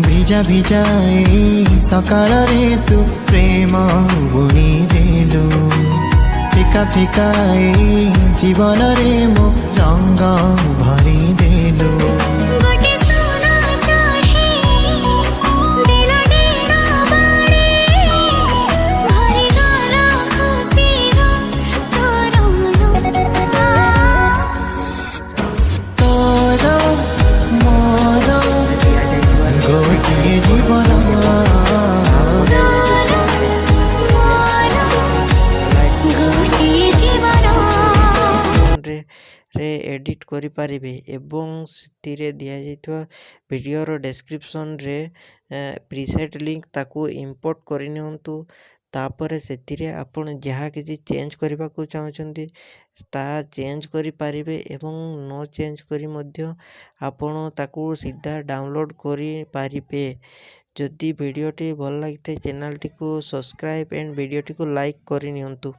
ভিজা ভিজা এই সকাଳରେ ତୁ ପ୍ରେମ ବୁଣି ଦେଲୁ। ଫିକା ଫିକା ଏଇ ଜୀବନରେ ମୋ ରଙ୍ଗ ଭରି ଦେଲୁ। रे एडिट करि पारिबे एवं सेतिरे दिया जाइतवा वीडियोर डिस्क्रिप्शन रे प्रीसेट लिंक ताकू इंपोर्ट करि नियंतु। तापर सेतिरे आपण जहाँ किसी चेंज करबा को चाहछंती ता चेंज करि पारिबे एवं नो चेंज करि मध्य आपण ताकू सीधा डाउनलोड करि पारिबे। जदि वीडियोटी भल लागिते चैनल टी को सब्सक्राइब एंड वीडियोटी को लाइक करि नियंतु।